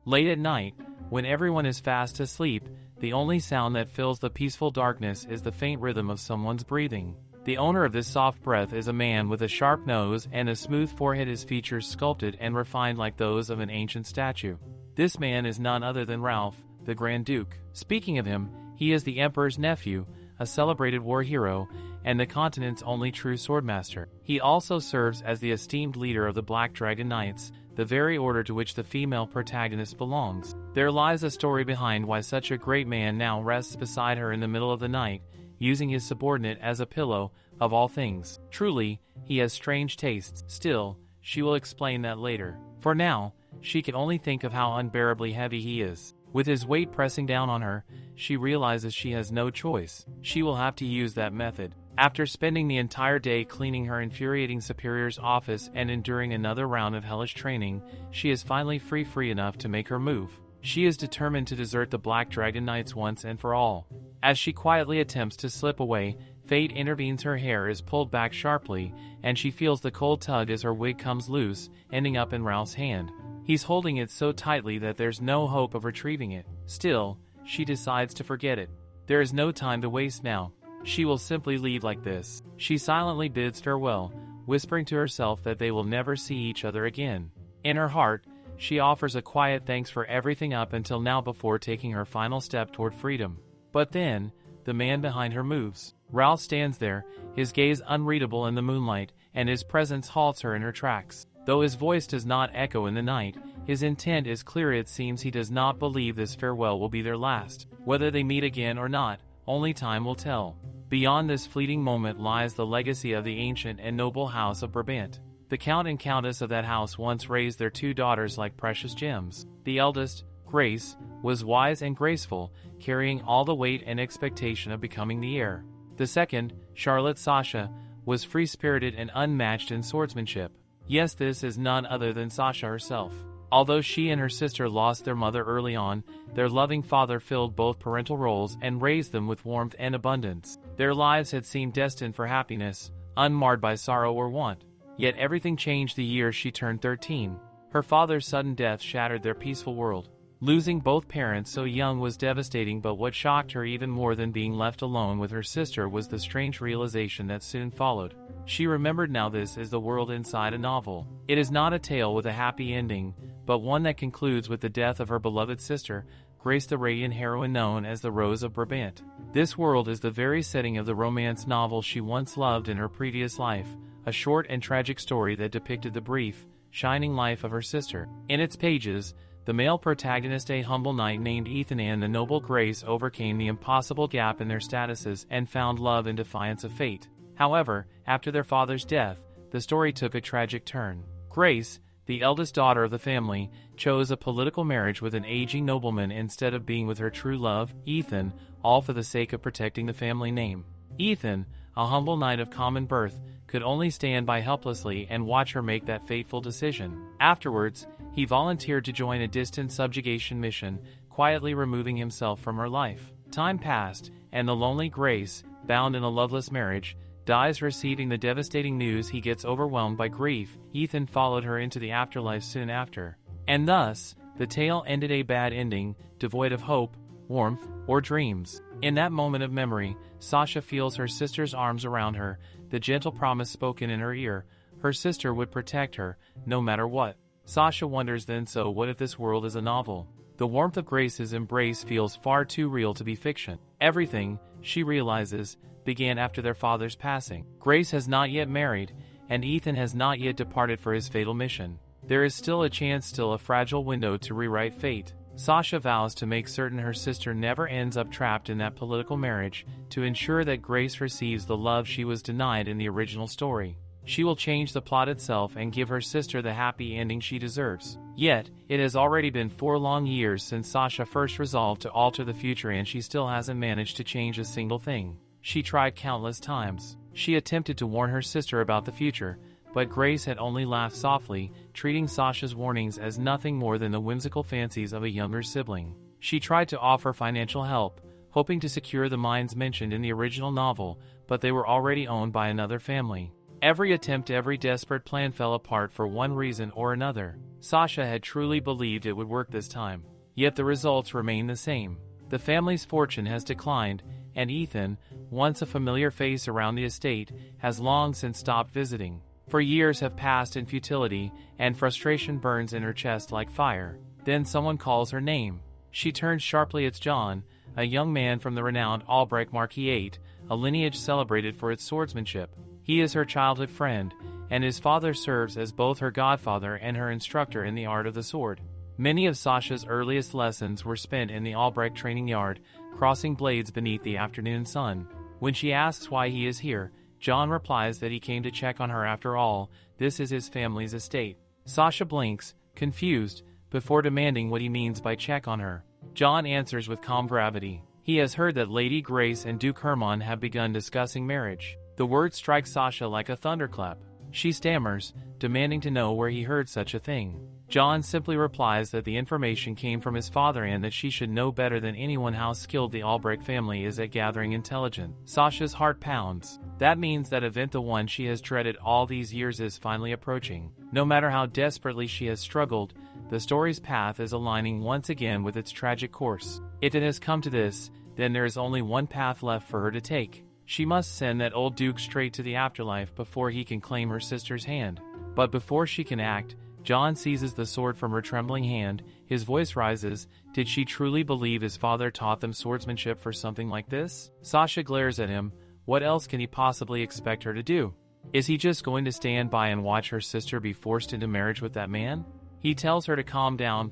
Late at night, when everyone is fast asleep, the only sound that fills the peaceful darkness is the faint rhythm of someone's breathing. The owner of this soft breath is a man with a sharp nose and a smooth forehead, his features sculpted and refined like those of an ancient statue. This man is none other than Ralph, the Grand Duke. Speaking of him, he is the Emperor's nephew, a celebrated war hero, and the continent's only true swordmaster. He also serves as the esteemed leader of the Black Dragon Knights, the very order to which the female protagonist belongs. There lies a story behind why such a great man now rests beside her in the middle of the night, using his subordinate as a pillow, of all things. Truly, he has strange tastes. Still, she will explain that later. For now, she can only think of how unbearably heavy he is. With his weight pressing down on her, she realizes she has no choice. She will have to use that method. After spending the entire day cleaning her infuriating superior's office and enduring another round of hellish training, she is finally free enough to make her move. She is determined to desert the Black Dragon Knights once and for all. As she quietly attempts to slip away, fate intervenes. Her hair is pulled back sharply, and she feels the cold tug as her wig comes loose, ending up in Ralph's hand. He's holding it so tightly that there's no hope of retrieving it. Still, she decides to forget it. There is no time to waste now. She will simply leave like this. She silently bids farewell, whispering to herself that they will never see each other again. In her heart, she offers a quiet thanks for everything up until now before taking her final step toward freedom. But then, the man behind her moves. Ralph stands there, his gaze unreadable in the moonlight, and his presence halts her in her tracks. Though his voice does not echo in the night, his intent is clear. It seems he does not believe this farewell will be their last. Whether they meet again or not, only time will tell. Beyond this fleeting moment lies the legacy of the ancient and noble house of Brabant. The Count and Countess of that house once raised their two daughters like precious gems. The eldest, Grace, was wise and graceful, carrying all the weight and expectation of becoming the heir. The second, Charlotte Sasha, was free-spirited and unmatched in swordsmanship. Yes, this is none other than Sasha herself. Although she and her sister lost their mother early on, their loving father filled both parental roles and raised them with warmth and abundance. Their lives had seemed destined for happiness, unmarred by sorrow or want. Yet everything changed the year she turned 13. Her father's sudden death shattered their peaceful world. Losing both parents so young was devastating, but what shocked her even more than being left alone with her sister was the strange realization that soon followed. She remembered now this is the world inside a novel. It is not a tale with a happy ending, but one that concludes with the death of her beloved sister, Grace, the radiant heroine known as the Rose of Brabant. This world is the very setting of the romance novel she once loved in her previous life, a short and tragic story that depicted the brief, shining life of her sister. In its pages, the male protagonist, a humble knight named Ethan, and the noble Grace overcame the impossible gap in their statuses and found love in defiance of fate. However, after their father's death, the story took a tragic turn. Grace, the eldest daughter of the family, chose a political marriage with an aging nobleman instead of being with her true love, Ethan, all for the sake of protecting the family name. Ethan, a humble knight of common birth, could only stand by helplessly and watch her make that fateful decision. Afterwards, he volunteered to join a distant subjugation mission, quietly removing himself from her life. Time passed, and the lonely Grace, bound in a loveless marriage, dies. Receiving the devastating news, he gets overwhelmed by grief. Ethan followed her into the afterlife soon after. And thus, the tale ended, a bad ending, devoid of hope, warmth, or dreams. In that moment of memory, Sasha feels her sister's arms around her, the gentle promise spoken in her ear. Her sister would protect her, no matter what. Sasha wonders then, so what if this world is a novel? The warmth of Grace's embrace feels far too real to be fiction. Everything, she realizes, began after their father's passing. Grace has not yet married, and Ethan has not yet departed for his fatal mission. There is still a chance, still a fragile window to rewrite fate. Sasha vows to make certain her sister never ends up trapped in that political marriage, to ensure that Grace receives the love she was denied in the original story. She will change the plot itself and give her sister the happy ending she deserves. Yet, it has already been 4 long years since Sasha first resolved to alter the future, and she still hasn't managed to change a single thing. She tried countless times. She attempted to warn her sister about the future, but Grace had only laughed softly, treating Sasha's warnings as nothing more than the whimsical fancies of a younger sibling. She tried to offer financial help, hoping to secure the mines mentioned in the original novel, but they were already owned by another family. Every attempt, every desperate plan fell apart for one reason or another. Sasha had truly believed it would work this time. Yet the results remain the same. The family's fortune has declined, and Ethan, once a familiar face around the estate, has long since stopped visiting. For years have passed in futility, and frustration burns in her chest like fire. Then someone calls her name. She turns sharply. It's John, a young man from the renowned Albrecht Marquis VIII, a lineage celebrated for its swordsmanship. He is her childhood friend, and his father serves as both her godfather and her instructor in the art of the sword. Many of Sasha's earliest lessons were spent in the Albrecht training yard, crossing blades beneath the afternoon sun. When she asks why he is here, John replies that he came to check on her. After all, this is his family's estate. Sasha blinks, confused, before demanding what he means by check on her. John answers with calm gravity. He has heard that Lady Grace and Duke Hermann have begun discussing marriage. The word strikes Sasha like a thunderclap. She stammers, demanding to know where he heard such a thing. John simply replies that the information came from his father and that she should know better than anyone how skilled the Albrecht family is at gathering intelligence. Sasha's heart pounds. That means that event, the one she has dreaded all these years, is finally approaching. No matter how desperately she has struggled, the story's path is aligning once again with its tragic course. If it has come to this, then there is only one path left for her to take. She must send that old Duke straight to the afterlife before he can claim her sister's hand. But before she can act, John seizes the sword from her trembling hand. His voice rises. Did she truly believe his father taught them swordsmanship for something like this? Sasha glares at him. What else can he possibly expect her to do? Is he just going to stand by and watch her sister be forced into marriage with that man? He tells her to calm down.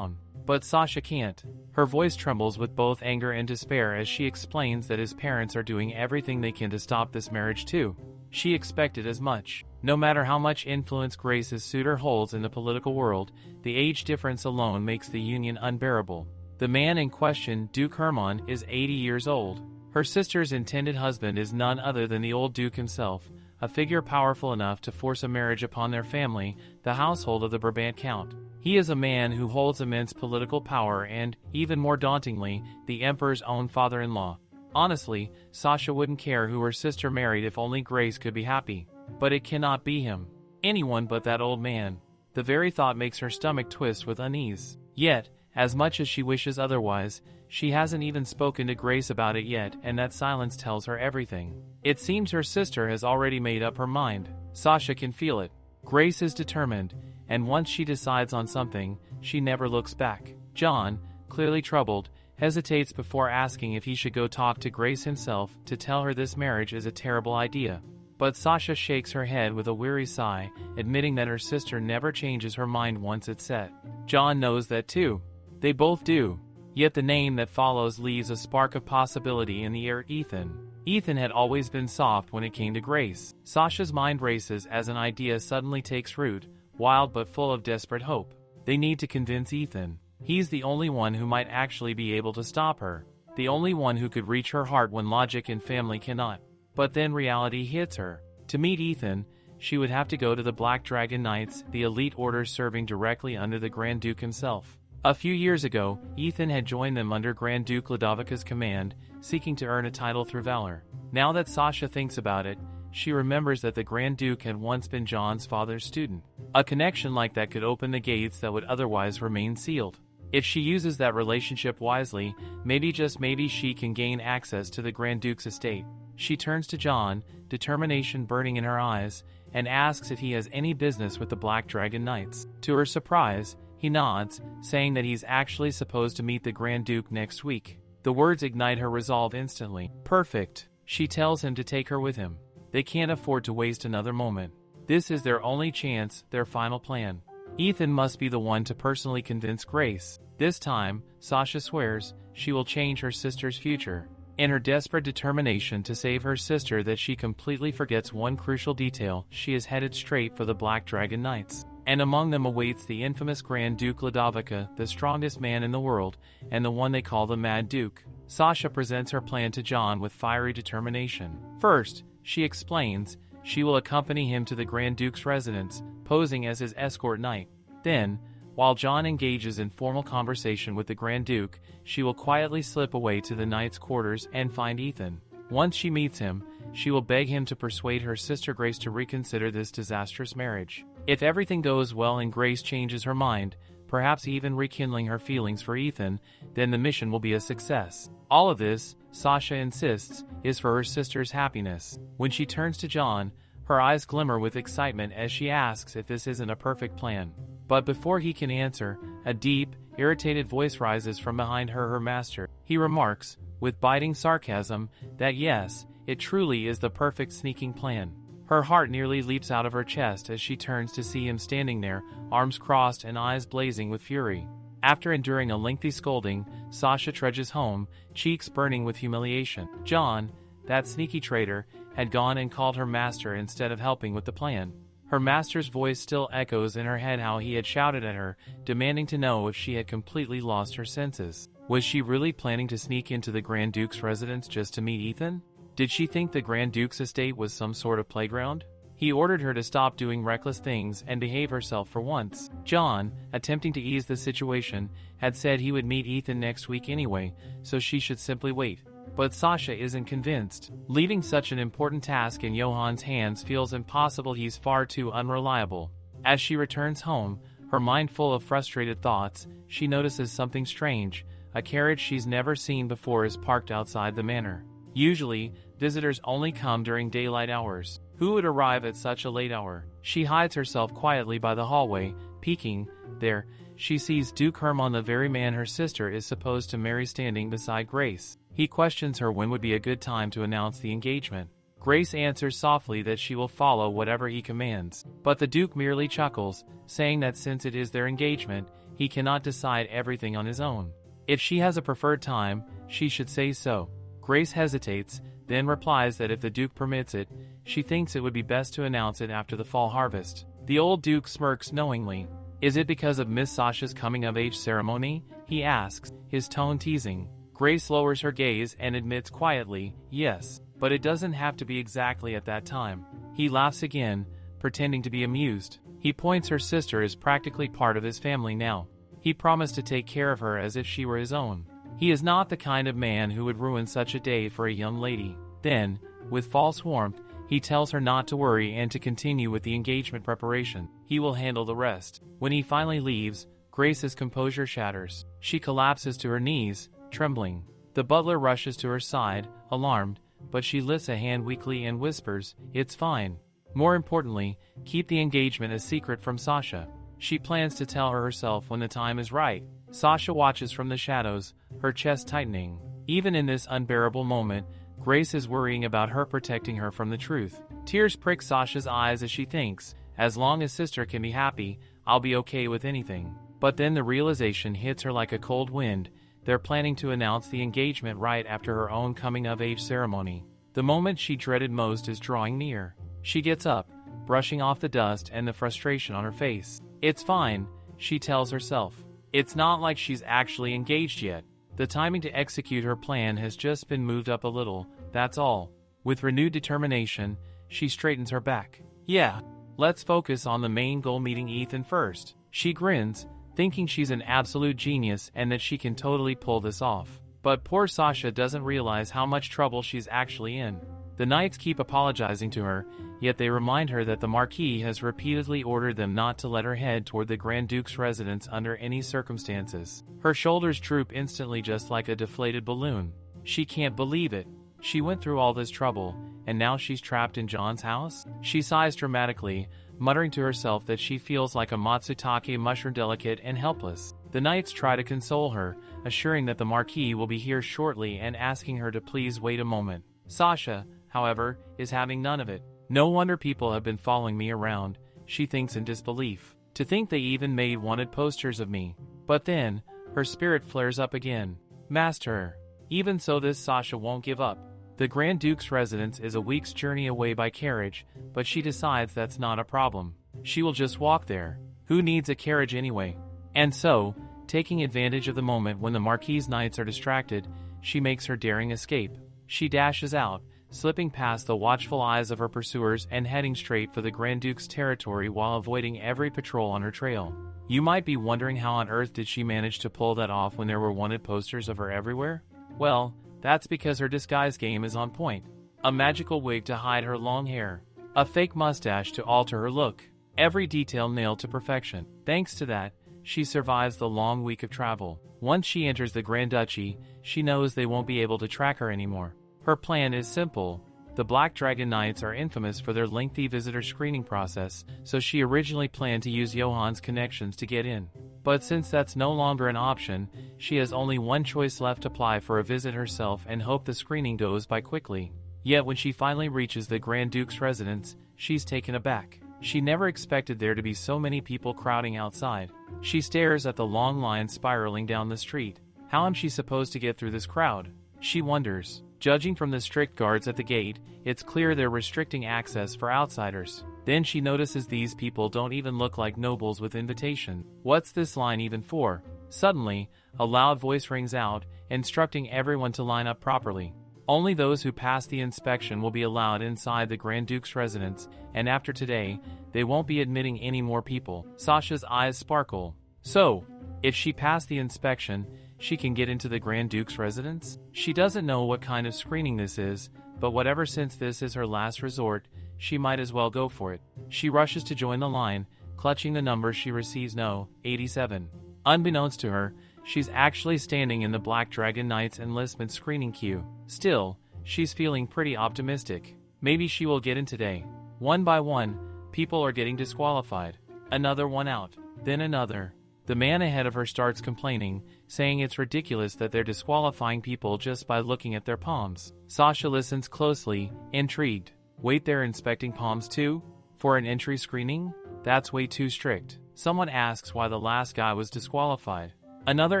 But Sasha can't. Her voice trembles with both anger and despair as she explains that his parents are doing everything they can to stop this marriage too. She expected as much. No matter how much influence Grace's suitor holds in the political world, the age difference alone makes the union unbearable. The man in question, Duke Hermann, is 80 years old. Her sister's intended husband is none other than the old Duke himself, a figure powerful enough to force a marriage upon their family, the household of the Brabant Count. He is a man who holds immense political power and, even more dauntingly, the Emperor's own father-in-law. Honestly, Sasha wouldn't care who her sister married if only Grace could be happy. But it cannot be him. Anyone but that old man. The very thought makes her stomach twist with unease. Yet, as much as she wishes otherwise, she hasn't even spoken to Grace about it yet, and that silence tells her everything. It seems her sister has already made up her mind. Sasha can feel it. Grace is determined, and once she decides on something, she never looks back. John, clearly troubled, hesitates before asking if he should go talk to Grace himself to tell her this marriage is a terrible idea. But Sasha shakes her head with a weary sigh, admitting that her sister never changes her mind once it's set. John knows that too. They both do. Yet the name that follows leaves a spark of possibility in the air. Ethan. Ethan had always been soft when it came to Grace. Sasha's mind races as an idea suddenly takes root, wild but full of desperate hope. They need to convince Ethan. He's the only one who might actually be able to stop her. The only one who could reach her heart when logic and family cannot. But then reality hits her. To meet Ethan, she would have to go to the Black Dragon Knights, the elite order serving directly under the Grand Duke himself. A few years ago, Ethan had joined them under Grand Duke Ludovica's command, seeking to earn a title through valor. Now that Sasha thinks about it, she remembers that the Grand Duke had once been John's father's student. A connection like that could open the gates that would otherwise remain sealed. If she uses that relationship wisely, maybe just maybe she can gain access to the Grand Duke's estate. She turns to John, determination burning in her eyes, and asks if he has any business with the Black Dragon Knights. To her surprise, he nods, saying that he's actually supposed to meet the Grand Duke next week. The words ignite her resolve instantly. Perfect. She tells him to take her with him. They can't afford to waste another moment. This is their only chance, their final plan. Ethan must be the one to personally convince Grace. This time, Sasha swears, she will change her sister's future. In her desperate determination to save her sister that she completely forgets one crucial detail, she is headed straight for the Black Dragon Knights. And among them awaits the infamous Grand Duke Ludovica, the strongest man in the world, and the one they call the Mad Duke. Sasha presents her plan to John with fiery determination. First, she explains, she will accompany him to the Grand Duke's residence, posing as his escort knight. Then, while John engages in formal conversation with the Grand Duke, she will quietly slip away to the knight's quarters and find Ethan. Once she meets him, she will beg him to persuade her sister Grace to reconsider this disastrous marriage. If everything goes well and Grace changes her mind, perhaps even rekindling her feelings for Ethan, then the mission will be a success. All of this, Sasha insists, is for her sister's happiness. When she turns to John, her eyes glimmer with excitement as she asks if this isn't a perfect plan. But before he can answer, a deep, irritated voice rises from behind her master. He remarks, with biting sarcasm, that yes, it truly is the perfect sneaking plan. Her heart nearly leaps out of her chest as she turns to see him standing there, arms crossed and eyes blazing with fury. After enduring a lengthy scolding, Sasha trudges home, cheeks burning with humiliation. John, that sneaky traitor, had gone and called her master instead of helping with the plan. Her master's voice still echoes in her head how he had shouted at her, demanding to know if she had completely lost her senses. Was she really planning to sneak into the Grand Duke's residence just to meet Ethan? Did she think the Grand Duke's estate was some sort of playground? He ordered her to stop doing reckless things and behave herself for once. John, attempting to ease the situation, had said he would meet Ethan next week anyway, so she should simply wait. But Sasha isn't convinced. Leaving such an important task in Johan's hands feels impossible. He's far too unreliable. As she returns home, her mind full of frustrated thoughts, she notices something strange. A carriage she's never seen before is parked outside the manor. Usually, visitors only come during daylight hours. Who would arrive at such a late hour? She hides herself quietly by the hallway, peeking. There, she sees Duke Hermann, the very man her sister is supposed to marry, standing beside Grace. He questions her when would be a good time to announce the engagement. Grace answers softly that she will follow whatever he commands. But the Duke merely chuckles, saying that since it is their engagement, he cannot decide everything on his own. If she has a preferred time, she should say so. Grace hesitates, then replies that if the Duke permits it, she thinks it would be best to announce it after the fall harvest. The old Duke smirks knowingly. Is it because of Miss Sasha's coming-of-age ceremony? He asks, his tone teasing. Grace lowers her gaze and admits quietly, yes, but it doesn't have to be exactly at that time. He laughs again, pretending to be amused. He points her sister is practically part of his family now. He promised to take care of her as if she were his own. He is not the kind of man who would ruin such a day for a young lady. Then, with false warmth, he tells her not to worry and to continue with the engagement preparation. He will handle the rest. When he finally leaves, Grace's composure shatters. She collapses to her knees, trembling. The butler rushes to her side, alarmed, but she lifts a hand weakly and whispers, "It's fine." More importantly, keep the engagement a secret from Sasha. She plans to tell her herself when the time is right. Sasha watches from the shadows, her chest tightening. Even in this unbearable moment, Grace is worrying about her protecting her from the truth. Tears prick Sasha's eyes as she thinks, as long as sister can be happy, I'll be okay with anything. But then the realization hits her like a cold wind. They're planning to announce the engagement right after her own coming-of-age ceremony. The moment she dreaded most is drawing near. She gets up, brushing off the dust and the frustration on her face. It's fine, she tells herself. It's not like she's actually engaged yet. The timing to execute her plan has just been moved up a little, that's all. With renewed determination, she straightens her back. Yeah, let's focus on the main goal, meeting Ethan first. She grins, thinking she's an absolute genius and that she can totally pull this off. But poor Sasha doesn't realize how much trouble she's actually in. The knights keep apologizing to her, yet they remind her that the Marquis has repeatedly ordered them not to let her head toward the Grand Duke's residence under any circumstances. Her shoulders droop instantly, just like a deflated balloon. She can't believe it. She went through all this trouble, and now she's trapped in John's house? She sighs dramatically, muttering to herself that she feels like a Matsutake mushroom, delicate and helpless. The knights try to console her, assuring that the Marquis will be here shortly and asking her to please wait a moment. Sasha, however, is having none of it. No wonder people have been following me around, she thinks in disbelief. To think they even made wanted posters of me. But then, her spirit flares up again. Master. Even so, this Sasha won't give up. The Grand Duke's residence is a week's journey away by carriage, but she decides that's not a problem. She will just walk there. Who needs a carriage anyway? And so, taking advantage of the moment when the Marquis' knights are distracted, she makes her daring escape. She dashes out, slipping past the watchful eyes of her pursuers and heading straight for the Grand Duke's territory while avoiding every patrol on her trail. You might be wondering, how on earth did she manage to pull that off when there were wanted posters of her everywhere? Well, That's because her disguise game is on point. A magical wig to hide her long hair. A fake mustache to alter her look. Every detail nailed to perfection. Thanks to that, she survives the long week of travel. Once she enters the Grand Duchy, she knows they won't be able to track her anymore. Her plan is simple. The Black Dragon Knights are infamous for their lengthy visitor screening process, so she originally planned to use Johan's connections to get in. But since that's no longer an option, she has only one choice left: apply for a visit herself and hope the screening goes by quickly. Yet when she finally reaches the Grand Duke's residence, she's taken aback. She never expected there to be so many people crowding outside. She stares at the long line spiraling down the street. How am she supposed to get through this crowd? She wonders. Judging from the strict guards at the gate, it's clear they're restricting access for outsiders. Then she notices these people don't even look like nobles with invitation. What's this line even for? Suddenly, a loud voice rings out, instructing everyone to line up properly. Only those who pass the inspection will be allowed inside the Grand Duke's residence, and after today, they won't be admitting any more people. Sasha's eyes sparkle. So, if she passed the inspection, she can get into the Grand Duke's residence? She doesn't know what kind of screening this is, but whatever, since this is her last resort, she might as well go for it. She rushes to join the line, clutching the number she receives: no, 87. Unbeknownst to her, she's actually standing in the Black Dragon Knight's enlistment screening queue. Still, she's feeling pretty optimistic. Maybe she will get in today. One by one, people are getting disqualified. Another one out, then another. The man ahead of her starts complaining, saying it's ridiculous that they're disqualifying people just by looking at their palms. Sasha listens closely, intrigued. Wait, they're inspecting palms too? For an entry screening? That's way too strict. Someone asks why the last guy was disqualified. Another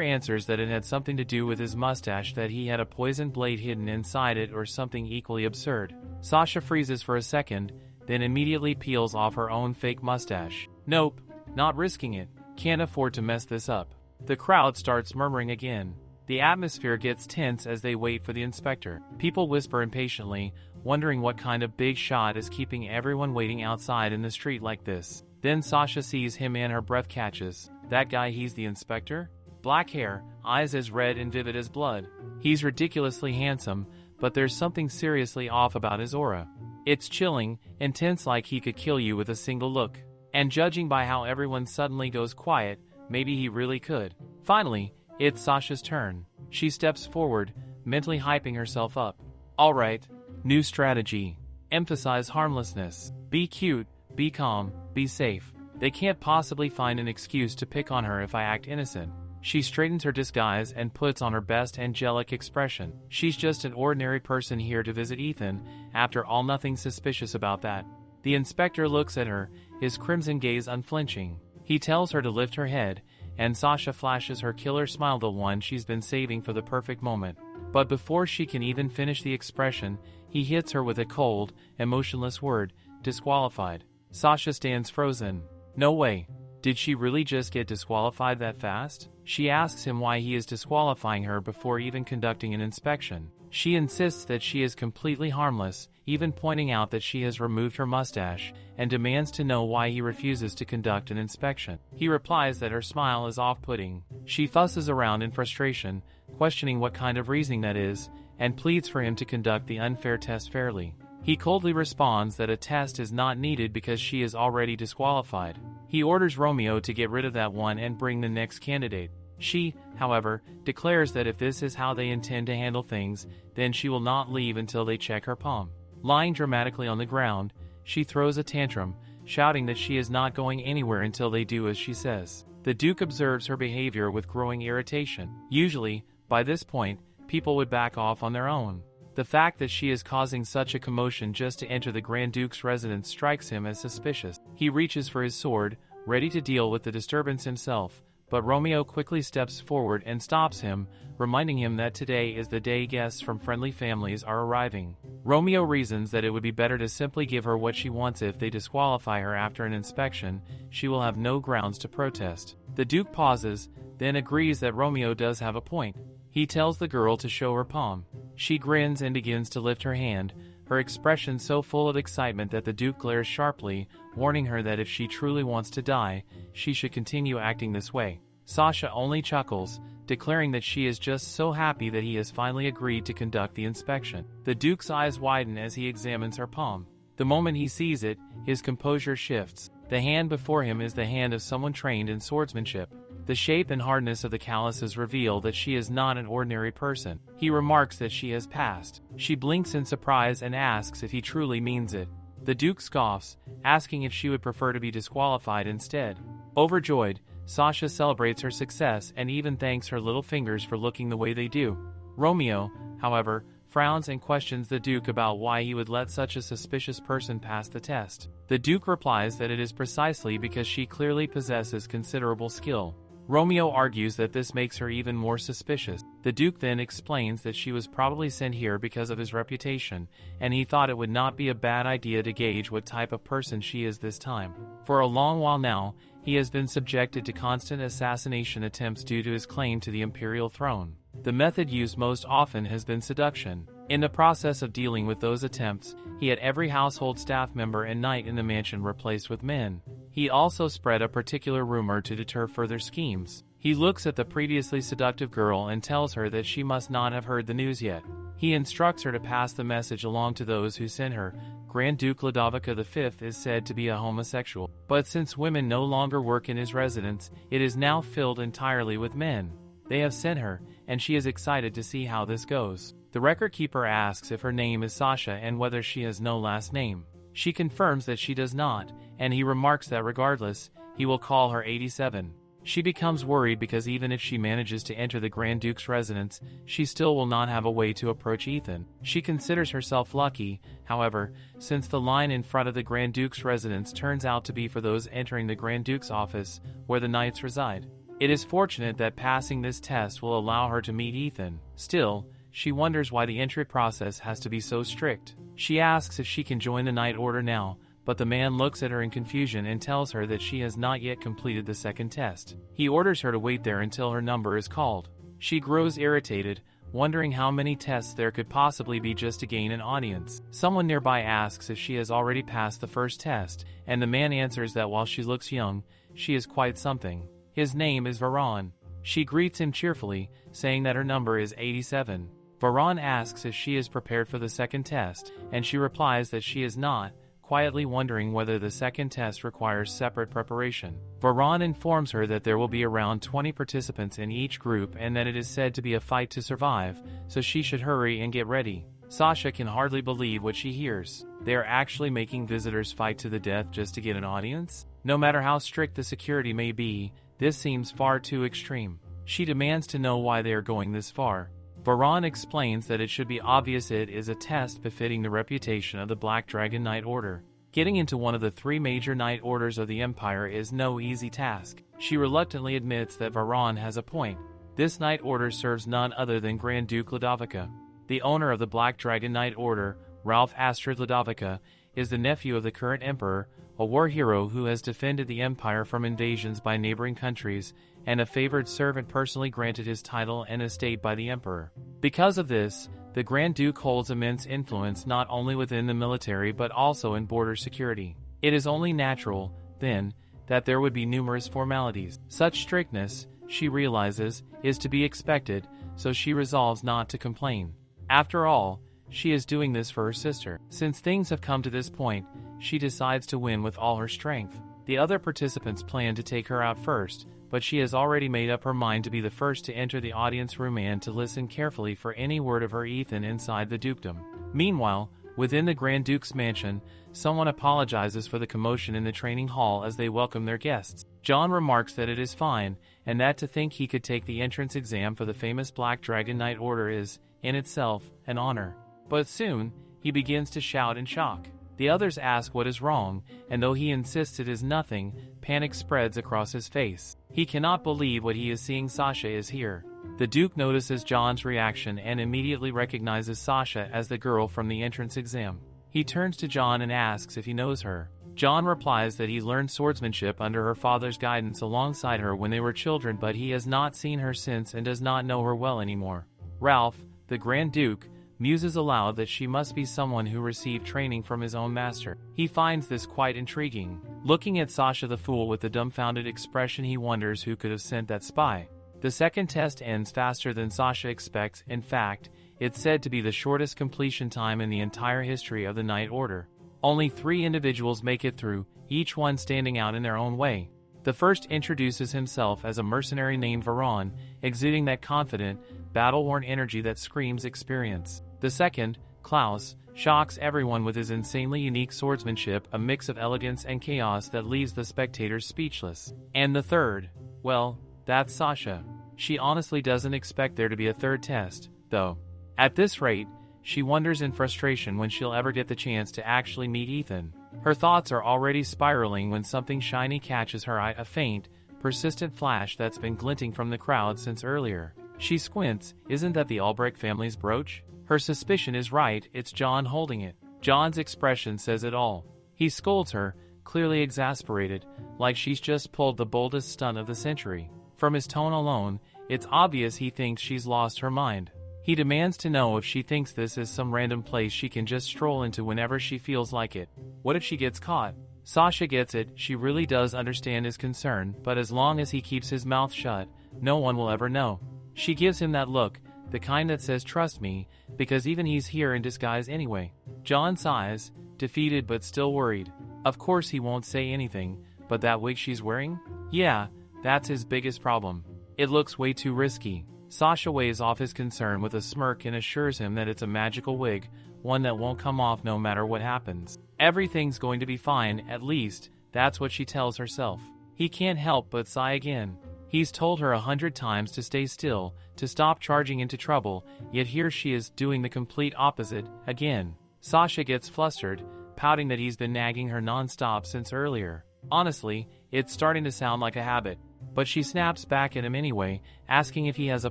answers that it had something to do with his mustache, that he had a poison blade hidden inside it, or something equally absurd. Sasha freezes for a second, then immediately peels off her own fake mustache. Nope, not risking it. Can't afford to mess this up. The crowd starts murmuring again. The atmosphere gets tense as they wait for the inspector. People whisper impatiently, wondering what kind of big shot is keeping everyone waiting outside in the street like this. Then Sasha sees him and her breath catches. That guy, he's the inspector? Black hair, eyes as red and vivid as blood. He's ridiculously handsome, but there's something seriously off about his aura. It's chilling, intense, like he could kill you with a single look. And judging by how everyone suddenly goes quiet, maybe he really could. Finally, it's Sasha's turn. She steps forward, mentally hyping herself up. Alright, new strategy. Emphasize harmlessness. Be cute, be calm, be safe. They can't possibly find an excuse to pick on her if I act innocent. She straightens her disguise and puts on her best angelic expression. She's just an ordinary person here to visit Ethan. After all, nothing suspicious about that. The inspector looks at her, his crimson gaze unflinching. He tells her to lift her head, and Sasha flashes her killer smile, the one she's been saving for the perfect moment. But before she can even finish the expression, he hits her with a cold, emotionless word: disqualified. Sasha stands frozen. No way. Did she really just get disqualified that fast? She asks him why he is disqualifying her before even conducting an inspection. She insists that she is completely harmless, even pointing out that she has removed her mustache, and demands to know why he refuses to conduct an inspection. He replies that her smile is off-putting. She fusses around in frustration, questioning what kind of reasoning that is, and pleads for him to conduct the unfair test fairly. He coldly responds that a test is not needed because she is already disqualified. He orders Romeo to get rid of that one and bring the next candidate. She, however, declares that if this is how they intend to handle things, then she will not leave until they check her palm. Lying dramatically on the ground, she throws a tantrum, shouting that she is not going anywhere until they do as she says. The Duke observes her behavior with growing irritation. Usually, by this point, people would back off on their own. The fact that she is causing such a commotion just to enter the Grand Duke's residence strikes him as suspicious. He reaches for his sword, ready to deal with the disturbance himself, but Romeo quickly steps forward and stops him, reminding him that today is the day guests from friendly families are arriving. Romeo reasons that it would be better to simply give her what she wants. If they disqualify her after an inspection, she will have no grounds to protest. The Duke pauses, then agrees that Romeo does have a point. He tells the girl to show her palm. She grins and begins to lift her hand, her expression so full of excitement that the Duke glares sharply, warning her that if she truly wants to die, she should continue acting this way. Sasha only chuckles, declaring that she is just so happy that he has finally agreed to conduct the inspection. The Duke's eyes widen as he examines her palm. The moment he sees it, his composure shifts. The hand before him is the hand of someone trained in swordsmanship. The shape and hardness of the calluses reveal that she is not an ordinary person. He remarks that she has passed. She blinks in surprise and asks if he truly means it. The Duke scoffs, asking if she would prefer to be disqualified instead. Overjoyed, Sasha celebrates her success and even thanks her little fingers for looking the way they do. Romeo, however, frowns and questions the Duke about why he would let such a suspicious person pass the test. The Duke replies that it is precisely because she clearly possesses considerable skill. Romeo argues that this makes her even more suspicious. The Duke then explains that she was probably sent here because of his reputation, and he thought it would not be a bad idea to gauge what type of person she is this time. For a long while now, he has been subjected to constant assassination attempts due to his claim to the imperial throne. The method used most often has been seduction. In the process of dealing with those attempts, he had every household staff member and knight in the mansion replaced with men. He also spread a particular rumor to deter further schemes. He looks at the previously seductive girl and tells her that she must not have heard the news yet. He instructs her to pass the message along to those who sent her. Grand Duke Ludovica V is said to be a homosexual, but since women no longer work in his residence, it is now filled entirely with men. They have sent her, and she is excited to see how this goes. The record keeper asks if her name is Sasha and whether she has no last name. She confirms that she does not, and he remarks that regardless, he will call her 87. She becomes worried because even if she manages to enter the Grand Duke's residence, she still will not have a way to approach Ethan. She considers herself lucky, however, since the line in front of the Grand Duke's residence turns out to be for those entering the Grand Duke's office, where the knights reside. It is fortunate that passing this test will allow her to meet Ethan. Still, she wonders why the entry process has to be so strict. She asks if she can join the Knight Order now, but the man looks at her in confusion and tells her that she has not yet completed the second test. He orders her to wait there until her number is called. She grows irritated, wondering how many tests there could possibly be just to gain an audience. Someone nearby asks if she has already passed the first test, and the man answers that while she looks young, she is quite something. His name is Varan. She greets him cheerfully, saying that her number is 87. Varan asks if she is prepared for the second test, and she replies that she is not, quietly wondering whether the second test requires separate preparation. Varan informs her that there will be around 20 participants in each group and that it is said to be a fight to survive, so she should hurry and get ready. Sasha can hardly believe what she hears. They are actually making visitors fight to the death just to get an audience? No matter how strict the security may be, this seems far too extreme. She demands to know why they are going this far. Varan explains that it should be obvious it is a test befitting the reputation of the Black Dragon Knight Order. Getting into one of the three major Knight Orders of the Empire is no easy task. She reluctantly admits that Varan has a point. This Knight Order serves none other than Grand Duke Ludovica. The owner of the Black Dragon Knight Order, Ralph Astrid Ludovica, is the nephew of the current emperor, a war hero who has defended the empire from invasions by neighboring countries, and a favored servant personally granted his title and estate by the emperor. Because of this, the Grand Duke holds immense influence not only within the military but also in border security. It is only natural, then, that there would be numerous formalities. Such strictness, she realizes, is to be expected, so she resolves not to complain. After all, she is doing this for her sister. Since things have come to this point, she decides to win with all her strength. The other participants plan to take her out first, but she has already made up her mind to be the first to enter the audience room and to listen carefully for any word of her Ethan inside the dukedom. Meanwhile, within the Grand Duke's mansion, someone apologizes for the commotion in the training hall as they welcome their guests. John remarks that it is fine, and that to think he could take the entrance exam for the famous Black Dragon Knight Order is, in itself, an honor. But soon, he begins to shout in shock. The others ask what is wrong, and though he insists it is nothing, panic spreads across his face. He cannot believe what he is seeing. Sasha is here. The Duke notices John's reaction and immediately recognizes Sasha as the girl from the entrance exam. He turns to John and asks if he knows her. John replies that he learned swordsmanship under her father's guidance alongside her when they were children, but he has not seen her since and does not know her well anymore. Ralph, the Grand Duke, muses aloud that she must be someone who received training from his own master. He finds this quite intriguing. Looking at Sasha the fool with a dumbfounded expression, he wonders who could have sent that spy. The second test ends faster than Sasha expects. In fact, it's said to be the shortest completion time in the entire history of the Night Order. Only 3 individuals make it through, each one standing out in their own way. The first introduces himself as a mercenary named Varon, exuding that confident, battle-worn energy that screams experience. The second, Klaus, shocks everyone with his insanely unique swordsmanship, a mix of elegance and chaos that leaves the spectators speechless. And the third, well, that's Sasha. She honestly doesn't expect there to be a third test, though. At this rate, she wonders in frustration when she'll ever get the chance to actually meet Ethan. Her thoughts are already spiraling when something shiny catches her eye, a faint, persistent flash that's been glinting from the crowd since earlier. She squints. Isn't that the Albrecht family's brooch? Her suspicion is right, it's John holding it. John's expression says it all. He scolds her, clearly exasperated, like she's just pulled the boldest stunt of the century. From his tone alone, it's obvious he thinks she's lost her mind. He demands to know if she thinks this is some random place she can just stroll into whenever she feels like it. What if she gets caught? Sasha gets it, she really does understand his concern, but as long as he keeps his mouth shut, no one will ever know. She gives him that look, the kind that says trust me, because even he's here in disguise anyway. John sighs, defeated but still worried. Of course he won't say anything, but that wig she's wearing? Yeah, that's his biggest problem. It looks way too risky. Sasha waves off his concern with a smirk and assures him that it's a magical wig, one that won't come off no matter what happens. Everything's going to be fine, at least, that's what she tells herself. He can't help but sigh again. He's told her 100 times to stay still, to stop charging into trouble, yet here she is doing the complete opposite, again. Sasha gets flustered, pouting that he's been nagging her non-stop since earlier. Honestly, it's starting to sound like a habit. But she snaps back at him anyway, asking if he has a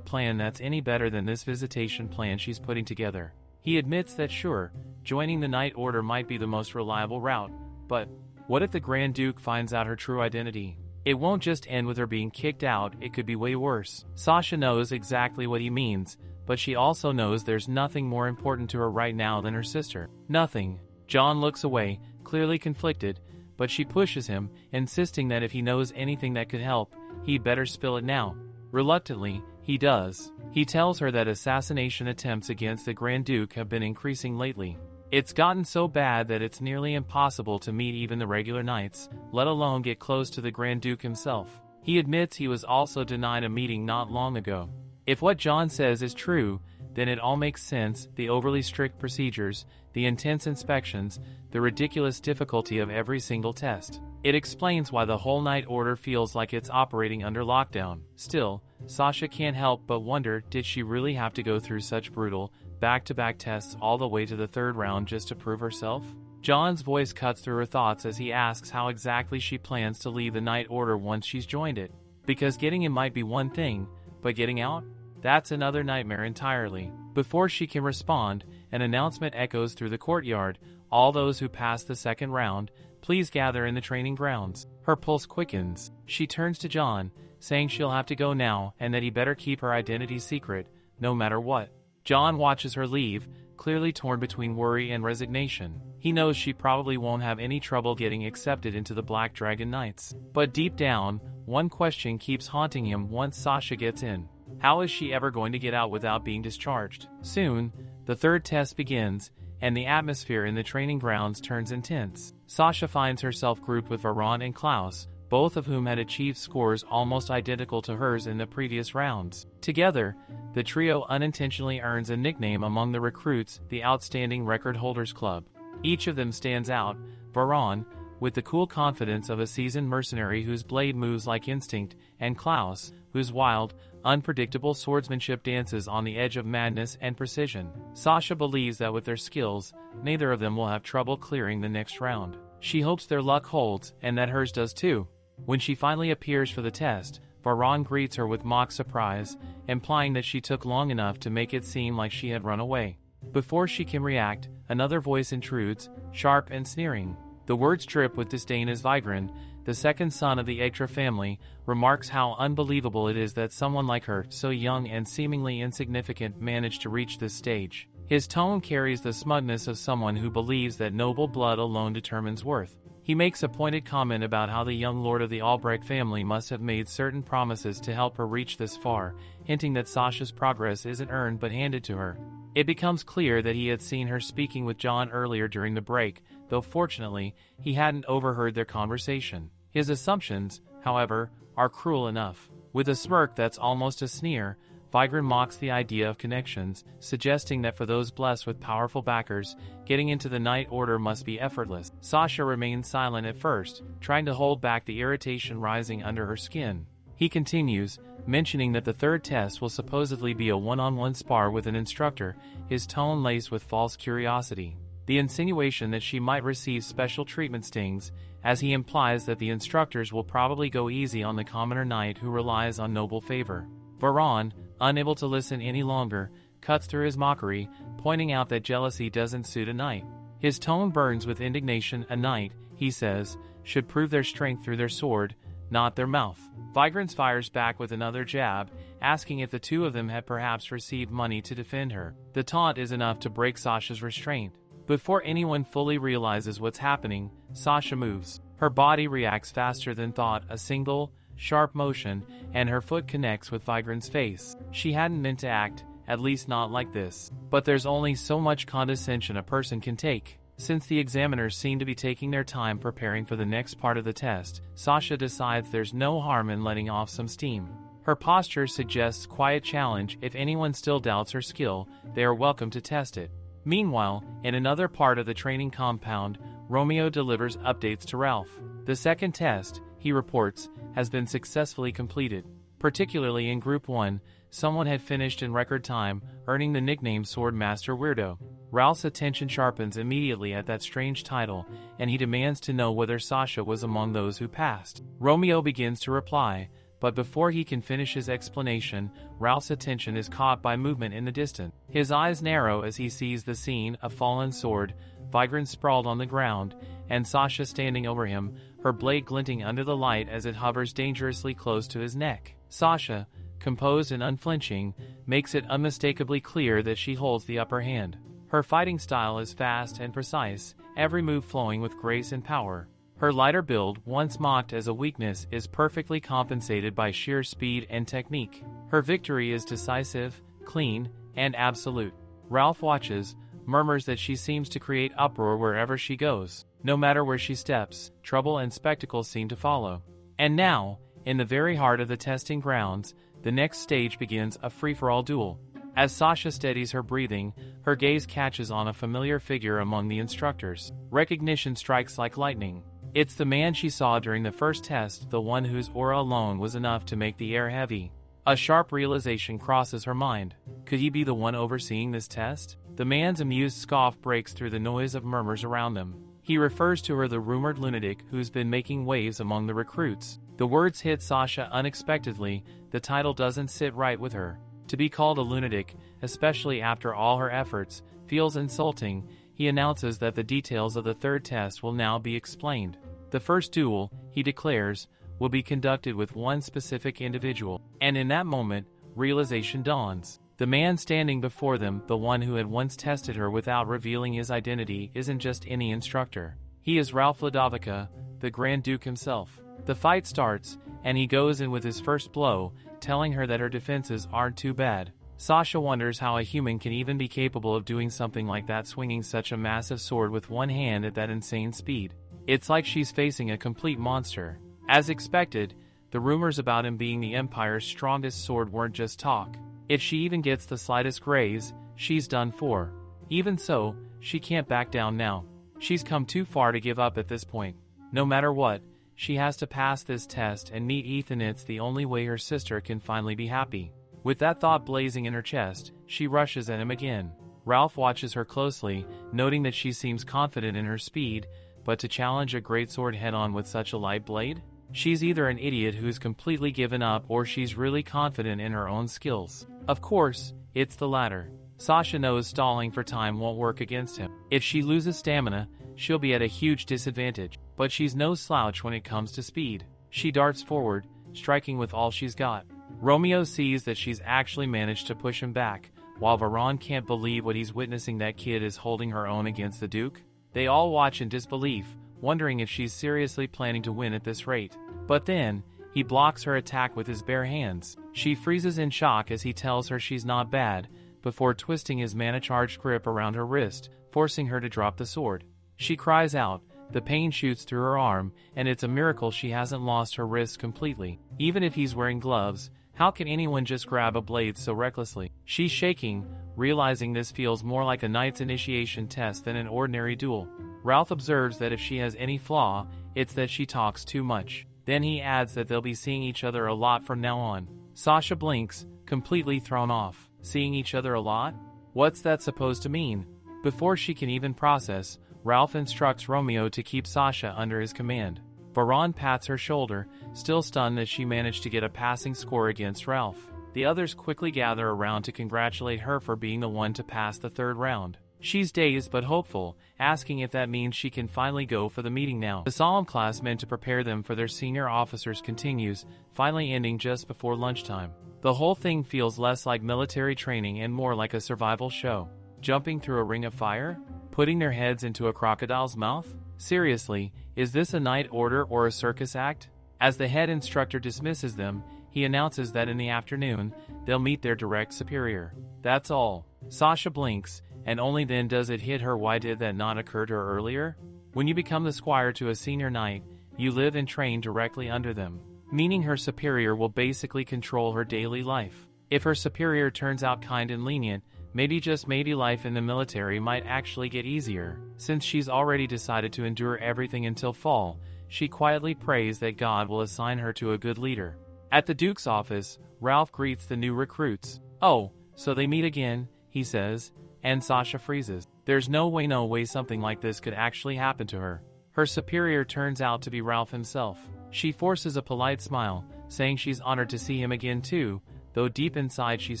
plan that's any better than this visitation plan she's putting together. He admits that sure, joining the Night Order might be the most reliable route, but what if the Grand Duke finds out her true identity? It won't just end with her being kicked out, it could be way worse. Sasha knows exactly what he means, but she also knows there's nothing more important to her right now than her sister. Nothing. John looks away, clearly conflicted, but she pushes him, insisting that if he knows anything that could help, he'd better spill it now. Reluctantly, he does. He tells her that assassination attempts against the Grand Duke have been increasing lately. It's gotten so bad that it's nearly impossible to meet even the regular knights, let alone get close to the Grand Duke himself. He admits he was also denied a meeting not long ago. If what John says is true, then it all makes sense, the overly strict procedures, the intense inspections, the ridiculous difficulty of every single test. It explains why the whole Night Order feels like it's operating under lockdown. Still, Sasha can't help but wonder, did she really have to go through such brutal, back-to-back tests all the way to the 3rd round just to prove herself? John's voice cuts through her thoughts as he asks how exactly she plans to leave the Night Order once she's joined it. Because getting in might be one thing, but getting out? That's another nightmare entirely. Before she can respond, an announcement echoes through the courtyard. All those who pass the 2nd round, please gather in the training grounds. Her pulse quickens. She turns to John, saying she'll have to go now and that he better keep her identity secret, no matter what. John watches her leave, clearly torn between worry and resignation. He knows she probably won't have any trouble getting accepted into the Black Dragon Knights. But deep down, one question keeps haunting him once Sasha gets in. How is she ever going to get out without being discharged? Soon, the 3rd test begins, and the atmosphere in the training grounds turns intense. Sasha finds herself grouped with Varon and Klaus, both of whom had achieved scores almost identical to hers in the previous rounds. Together, the trio unintentionally earns a nickname among the recruits, the Outstanding Record Holders Club. Each of them stands out. Varon, with the cool confidence of a seasoned mercenary whose blade moves like instinct, and Klaus, whose wild, unpredictable swordsmanship dances on the edge of madness and precision. Sasha believes that with their skills, neither of them will have trouble clearing the next round. She hopes their luck holds, and that hers does too. When she finally appears for the test, Varon greets her with mock surprise, implying that she took long enough to make it seem like she had run away. Before she can react, another voice intrudes, sharp and sneering. The words drip with disdain as Vigran, the 2nd son of the Egtra family, remarks how unbelievable it is that someone like her, so young and seemingly insignificant, managed to reach this stage. His tone carries the smugness of someone who believes that noble blood alone determines worth. He makes a pointed comment about how the young lord of the Albrecht family must have made certain promises to help her reach this far, hinting that Sasha's progress isn't earned but handed to her. It becomes clear that he had seen her speaking with John earlier during the break, though fortunately, he hadn't overheard their conversation. His assumptions, however, are cruel enough. With a smirk that's almost a sneer, Vigran mocks the idea of connections, suggesting that for those blessed with powerful backers, getting into the Night Order must be effortless. Sasha remains silent at first, trying to hold back the irritation rising under her skin. He continues, mentioning that the third test will supposedly be a one-on-one spar with an instructor, his tone laced with false curiosity. The insinuation that she might receive special treatment stings, as he implies that the instructors will probably go easy on the commoner knight who relies on noble favor. Varan, unable to listen any longer, cuts through his mockery, pointing out that jealousy doesn't suit a knight. His tone burns with indignation. A knight, he says, should prove their strength through their sword, not their mouth. Vigran fires back with another jab, asking if the two of them had perhaps received money to defend her. The taunt is enough to break Sasha's restraint. Before anyone fully realizes what's happening, Sasha moves. Her body reacts faster than thought, a single, sharp motion, and her foot connects with Vigran's face. She hadn't meant to act, at least not like this. But there's only so much condescension a person can take. Since the examiners seem to be taking their time preparing for the next part of the test, Sasha decides there's no harm in letting off some steam. Her posture suggests quiet challenge. If anyone still doubts her skill, they are welcome to test it. Meanwhile, in another part of the training compound, Romeo delivers updates to Ralph. The second test, he reports, has been successfully completed. Particularly in Group 1, someone had finished in record time, earning the nickname Sword Master Weirdo. Ralph's attention sharpens immediately at that strange title, and he demands to know whether Sasha was among those who passed. Romeo begins to reply, but before he can finish his explanation, Ralph's attention is caught by movement in the distance. His eyes narrow as he sees the scene: a fallen sword, Vigran sprawled on the ground, and Sasha standing over him, her blade glinting under the light as it hovers dangerously close to his neck. Sasha, composed and unflinching, makes it unmistakably clear that she holds the upper hand. Her fighting style is fast and precise, every move flowing with grace and power. Her lighter build, once mocked as a weakness, is perfectly compensated by sheer speed and technique. Her victory is decisive, clean, and absolute. Ralph watches, murmurs that she seems to create uproar wherever she goes. No matter where she steps, trouble and spectacle seem to follow. And now, in the very heart of the testing grounds, the next stage begins: a free-for-all duel. As Sasha steadies her breathing, her gaze catches on a familiar figure among the instructors. Recognition strikes like lightning. It's the man she saw during the first test, the one whose aura alone was enough to make the air heavy. A sharp realization crosses her mind. Could he be the one overseeing this test? The man's amused scoff breaks through the noise of murmurs around them. He refers to her, the rumored lunatic who's been making waves among the recruits. The words hit Sasha unexpectedly. The title doesn't sit right with her. To be called a lunatic, especially after all her efforts, feels insulting. He announces that the details of the third test will now be explained. The first duel, he declares, will be conducted with one specific individual. And in that moment, realization dawns. The man standing before them, the one who had once tested her without revealing his identity, isn't just any instructor. He is Ralph Ludovica, the Grand Duke himself. The fight starts, and he goes in with his first blow, telling her that her defenses aren't too bad. Sasha wonders how a human can even be capable of doing something like that, swinging such a massive sword with one hand at that insane speed. It's like she's facing a complete monster. As expected, the rumors about him being the Empire's strongest sword weren't just talk. If she even gets the slightest graze, she's done for. Even so, she can't back down now. She's come too far to give up at this point. No matter what, she has to pass this test and meet Ethan. It's the only way her sister can finally be happy. With that thought blazing in her chest, she rushes at him again. Ralph watches her closely, noting that she seems confident in her speed, but to challenge a greatsword head-on with such a light blade? She's either an idiot who's completely given up, or she's really confident in her own skills. Of course, it's the latter. Sasha knows stalling for time won't work against him. If she loses stamina, she'll be at a huge disadvantage, but she's no slouch when it comes to speed. She darts forward, striking with all she's got. Romeo sees that she's actually managed to push him back, while Varan can't believe what he's witnessing. That kid is holding her own against the Duke. They all watch in disbelief, wondering if she's seriously planning to win at this rate. But then, he blocks her attack with his bare hands. She freezes in shock as he tells her she's not bad, before twisting his mana-charged grip around her wrist, forcing her to drop the sword. She cries out, the pain shoots through her arm, and it's a miracle she hasn't lost her wrist completely. Even if he's wearing gloves, how can anyone just grab a blade so recklessly? She's shaking, realizing this feels more like a knight's initiation test than an ordinary duel. Ralph observes that if she has any flaw, it's that she talks too much. Then he adds that they'll be seeing each other a lot from now on. Sasha blinks, completely thrown off. Seeing each other a lot? What's that supposed to mean? Before she can even process, Ralph instructs Romeo to keep Sasha under his command. Varan pats her shoulder, still stunned that she managed to get a passing score against Ralph. The others quickly gather around to congratulate her for being the one to pass the third round. She's dazed but hopeful, asking if that means she can finally go for the meeting now. The solemn class meant to prepare them for their senior officers continues, finally ending just before lunchtime. The whole thing feels less like military training and more like a survival show. Jumping through a ring of fire? Putting their heads into a crocodile's mouth? Seriously, is this a night order or a circus act? As the head instructor dismisses them, he announces that in the afternoon, they'll meet their direct superior. That's all. Sasha blinks, and only then does it hit her why did that not occur to her earlier? When you become the squire to a senior knight, you live and train directly under them, meaning her superior will basically control her daily life. If her superior turns out kind and lenient, maybe just maybe life in the military might actually get easier. Since she's already decided to endure everything until fall, she quietly prays that God will assign her to a good leader. At the Duke's office, Ralph greets the new recruits. Oh, so they meet again, he says, and Sasha freezes. There's no way something like this could actually happen to her. Her superior turns out to be Ralph himself. She forces a polite smile, saying she's honored to see him again too, though deep inside she's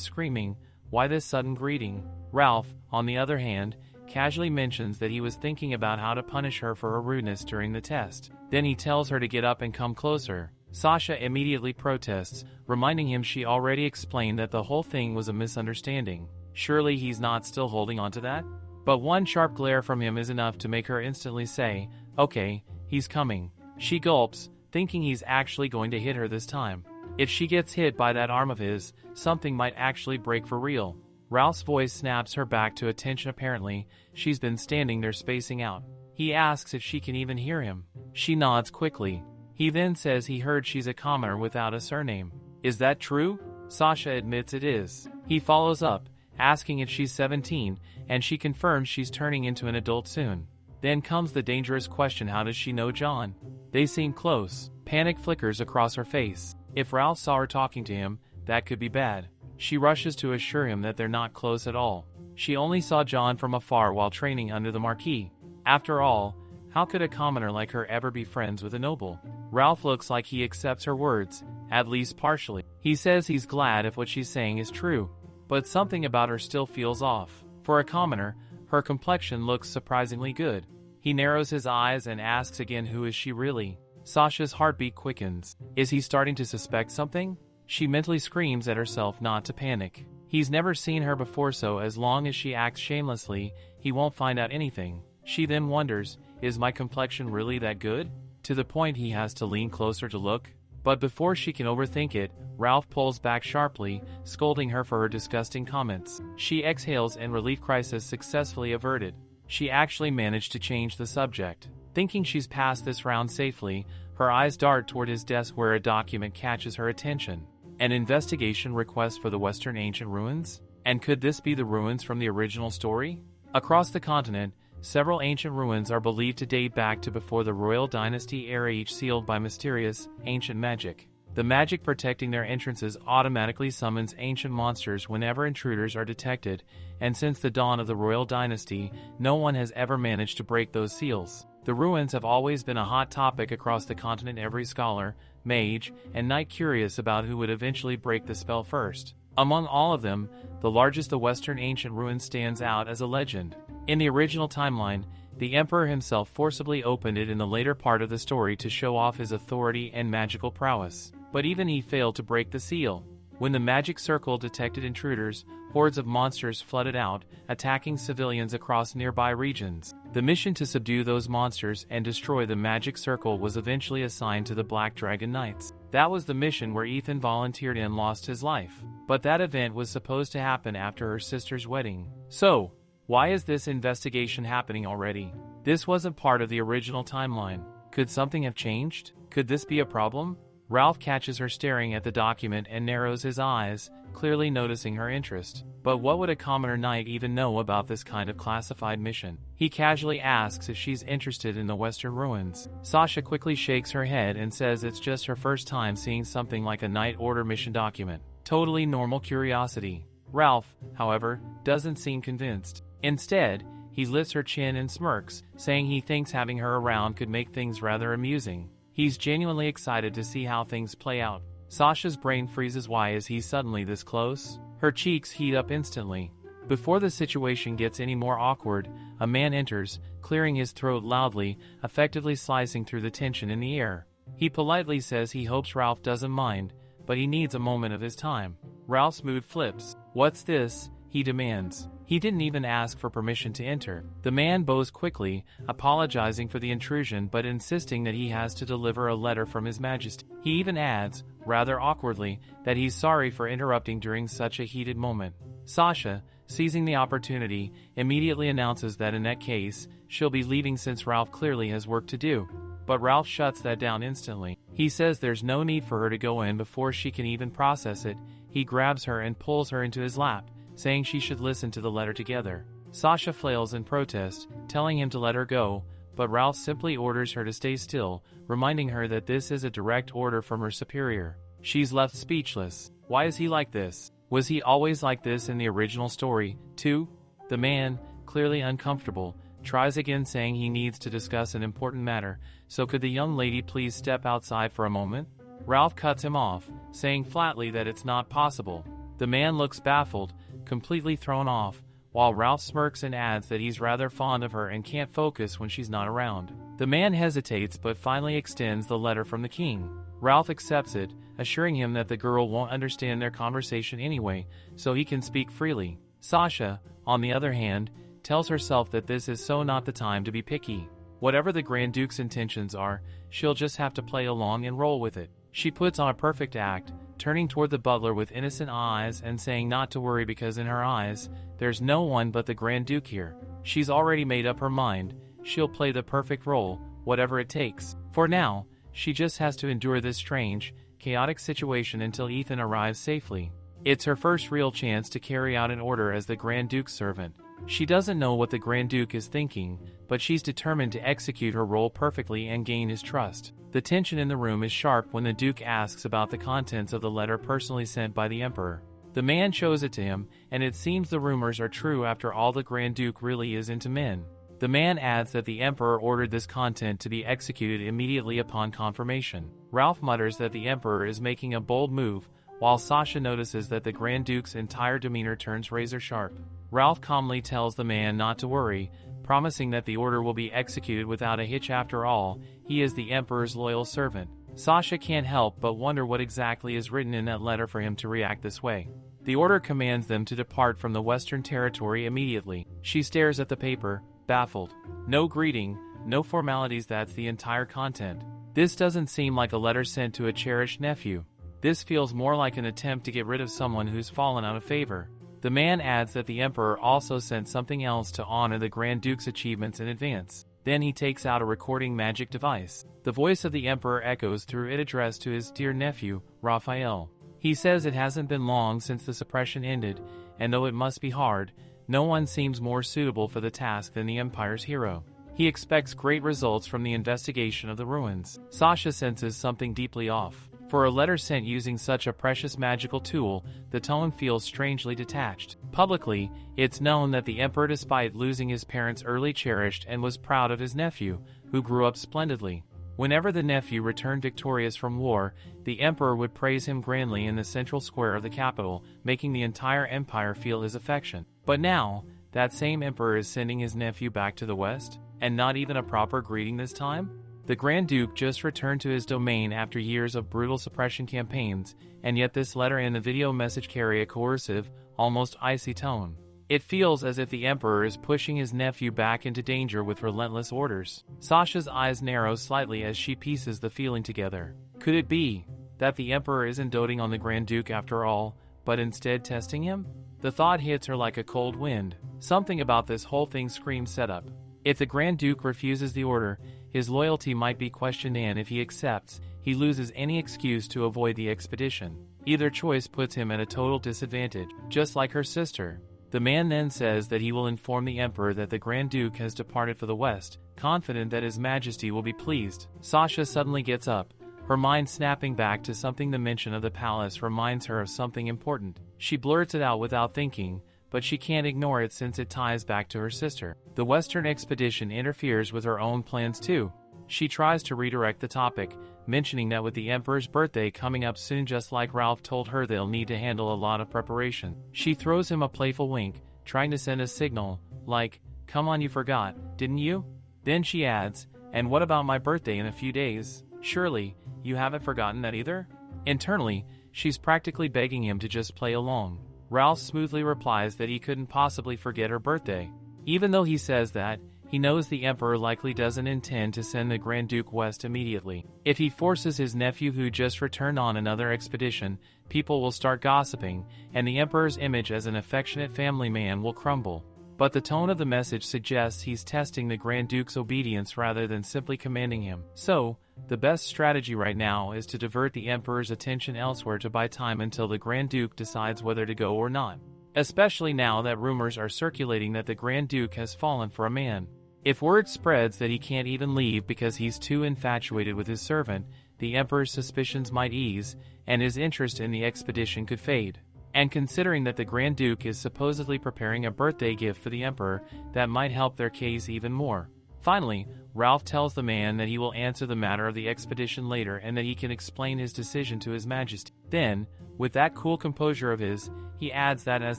screaming, why this sudden greeting? Ralph, on the other hand, casually mentions that he was thinking about how to punish her for her rudeness during the test. Then he tells her to get up and come closer. Sasha immediately protests, reminding him she already explained that the whole thing was a misunderstanding. Surely he's not still holding on to that? But one sharp glare from him is enough to make her instantly say, okay, he's coming. She gulps, thinking he's actually going to hit her this time. If she gets hit by that arm of his, something might actually break for real. Ralph's voice snaps her back to attention apparently, she's been standing there spacing out. He asks if she can even hear him. She nods quickly. He then says he heard she's a commoner without a surname. Is that true? Sasha admits it is. He follows up, asking if she's 17, and she confirms she's turning into an adult soon. Then comes the dangerous question, how does she know John? They seem close. Panic flickers across her face. If Ralph saw her talking to him, that could be bad. She rushes to assure him that they're not close at all. She only saw John from afar while training under the Marquis. After all, how could a commoner like her ever be friends with a noble? Ralph looks like he accepts her words, at least partially. He says he's glad if what she's saying is true, but something about her still feels off. For a commoner, her complexion looks surprisingly good. He narrows his eyes and asks again, who is she really? Sasha's heartbeat quickens. Is he starting to suspect something? She mentally screams at herself not to panic. He's never seen her before, so as long as she acts shamelessly, he won't find out anything. She then wonders, is my complexion really that good? To the point he has to lean closer to look. But before she can overthink it, Ralph pulls back sharply, scolding her for her disgusting comments. She exhales and relief, crisis successfully averted. She actually managed to change the subject. Thinking she's passed this round safely, her eyes dart toward his desk where a document catches her attention. An investigation request for the Western Ancient Ruins? And could this be the ruins from the original story? Across the continent, several ancient ruins are believed to date back to before the royal dynasty era, each sealed by mysterious, ancient magic. The magic protecting their entrances automatically summons ancient monsters whenever intruders are detected, and since the dawn of the royal dynasty, no one has ever managed to break those seals. The ruins have always been a hot topic across the continent, every scholar, mage, and knight curious about who would eventually break the spell first. Among all of them, the largest, the Western Ancient Ruins, stands out as a legend. In the original timeline, the Emperor himself forcibly opened it in the later part of the story to show off his authority and magical prowess. But even he failed to break the seal. When the magic circle detected intruders, hordes of monsters flooded out, attacking civilians across nearby regions. The mission to subdue those monsters and destroy the magic circle was eventually assigned to the Black Dragon Knights. That was the mission where Ethan volunteered and lost his life. But that event was supposed to happen after her sister's wedding. So, why is this investigation happening already? This wasn't part of the original timeline. Could something have changed? Could this be a problem? Ralph catches her staring at the document and narrows his eyes, clearly noticing her interest. But what would a commoner knight even know about this kind of classified mission? He casually asks if she's interested in the Western ruins. Sasha quickly shakes her head and says it's just her first time seeing something like a Knight Order mission document. Totally normal curiosity. Ralph, however, doesn't seem convinced. Instead, he lifts her chin and smirks, saying he thinks having her around could make things rather amusing. He's genuinely excited to see how things play out. Sasha's brain freezes. Why is he suddenly this close? Her cheeks heat up instantly. Before the situation gets any more awkward, a man enters, clearing his throat loudly, effectively slicing through the tension in the air. He politely says he hopes Ralph doesn't mind, but he needs a moment of his time. Ralph's mood flips. "What's this?" he demands. He didn't even ask for permission to enter. The man bows quickly, apologizing for the intrusion but insisting that he has to deliver a letter from His Majesty. He even adds, rather awkwardly, that he's sorry for interrupting during such a heated moment. Sasha, seizing the opportunity, immediately announces that in that case, she'll be leaving since Ralph clearly has work to do. But Ralph shuts that down instantly. He says there's no need for her to go in before she can even process it. He grabs her and pulls her into his lap, saying she should listen to the letter together. Sasha flails in protest, telling him to let her go, but Ralph simply orders her to stay still, reminding her that this is a direct order from her superior. She's left speechless. Why is he like this? Was he always like this in the original story, too? The man, clearly uncomfortable, tries again, saying he needs to discuss an important matter, so could the young lady please step outside for a moment? Ralph cuts him off, saying flatly that it's not possible. The man looks baffled, completely thrown off, while Ralph smirks and adds that he's rather fond of her and can't focus when she's not around. The man hesitates but finally extends the letter from the king. Ralph accepts it, assuring him that the girl won't understand their conversation anyway, so he can speak freely. Sasha, on the other hand, tells herself that this is so not the time to be picky. Whatever the Grand Duke's intentions are, she'll just have to play along and roll with it. She puts on a perfect act, turning toward the butler with innocent eyes and saying not to worry because in her eyes, there's no one but the Grand Duke here. She's already made up her mind. She'll play the perfect role, whatever it takes. For now, she just has to endure this strange, chaotic situation until Ethan arrives safely. It's her first real chance to carry out an order as the Grand Duke's servant. She doesn't know what the Grand Duke is thinking, but she's determined to execute her role perfectly and gain his trust. The tension in the room is sharp when the Duke asks about the contents of the letter personally sent by the Emperor. The man shows it to him, and it seems the rumors are true. After all, the Grand Duke really is into men. The man adds that the Emperor ordered this content to be executed immediately upon confirmation. Ralph mutters that the Emperor is making a bold move, while Sasha notices that the Grand Duke's entire demeanor turns razor sharp. Ralph calmly tells the man not to worry, promising that the order will be executed without a hitch. After all, he is the Emperor's loyal servant. Sasha can't help but wonder what exactly is written in that letter for him to react this way. The order commands them to depart from the Western Territory immediately. She stares at the paper, baffled. No greeting, no formalities, that's the entire content. This doesn't seem like a letter sent to a cherished nephew. This feels more like an attempt to get rid of someone who's fallen out of favor. The man adds that the Emperor also sent something else to honor the Grand Duke's achievements in advance. Then he takes out a recording magic device. The voice of the Emperor echoes through it, addressed to his dear nephew, Raphael. He says it hasn't been long since the suppression ended, and though it must be hard, no one seems more suitable for the task than the Empire's hero. He expects great results from the investigation of the ruins. Sasha senses something deeply off. For a letter sent using such a precious magical tool, the tone feels strangely detached. Publicly, it's known that the Emperor, despite losing his parents early, cherished and was proud of his nephew, who grew up splendidly. Whenever the nephew returned victorious from war, the Emperor would praise him grandly in the central square of the capital, making the entire empire feel his affection. But now, that same Emperor is sending his nephew back to the West, and not even a proper greeting this time? The Grand Duke just returned to his domain after years of brutal suppression campaigns, and yet this letter and the video message carry a coercive, almost icy tone. It feels as if the Emperor is pushing his nephew back into danger with relentless orders. Sasha's eyes narrow slightly as she pieces the feeling together. Could it be that the Emperor isn't doting on the Grand Duke after all, but instead testing him? The thought hits her like a cold wind. Something about this whole thing screams setup. If the Grand Duke refuses the order, his loyalty might be questioned, and if he accepts, he loses any excuse to avoid the expedition. Either choice puts him at a total disadvantage, just like her sister. The man then says that he will inform the Emperor that the Grand Duke has departed for the west, confident that His Majesty will be pleased. Sasha suddenly gets up, her mind snapping back to something. The mention of the palace reminds her of something important. She blurts it out without thinking, but she can't ignore it since it ties back to her sister. The Western expedition interferes with her own plans too. She tries to redirect the topic, mentioning that with the Emperor's birthday coming up soon, just like Ralph told her, they'll need to handle a lot of preparation. She throws him a playful wink, trying to send a signal, like, "Come on, you forgot, didn't you?" Then she adds, "And what about my birthday in a few days? Surely, you haven't forgotten that either?" Internally, she's practically begging him to just play along. Ralph smoothly replies that he couldn't possibly forget her birthday. Even though he says that, he knows the Emperor likely doesn't intend to send the Grand Duke west immediately. If he forces his nephew, who just returned on another expedition, people will start gossiping, and the Emperor's image as an affectionate family man will crumble. But the tone of the message suggests he's testing the Grand Duke's obedience rather than simply commanding him. So, the best strategy right now is to divert the Emperor's attention elsewhere to buy time until the Grand Duke decides whether to go or not. Especially now that rumors are circulating that the Grand Duke has fallen for a man. If word spreads that he can't even leave because he's too infatuated with his servant, the Emperor's suspicions might ease, and his interest in the expedition could fade. And considering that the Grand Duke is supposedly preparing a birthday gift for the Emperor, that might help their case even more. Finally, Ralph tells the man that he will answer the matter of the expedition later and that he can explain his decision to His Majesty. Then, with that cool composure of his, he adds that as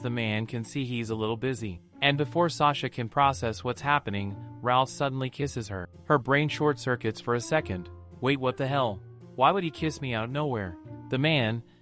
the man can see, he's a little busy. And before Sasha can process what's happening, Ralph suddenly kisses her. Her brain short-circuits for a second. Wait, what the hell? Why would he kiss me out of nowhere? The man,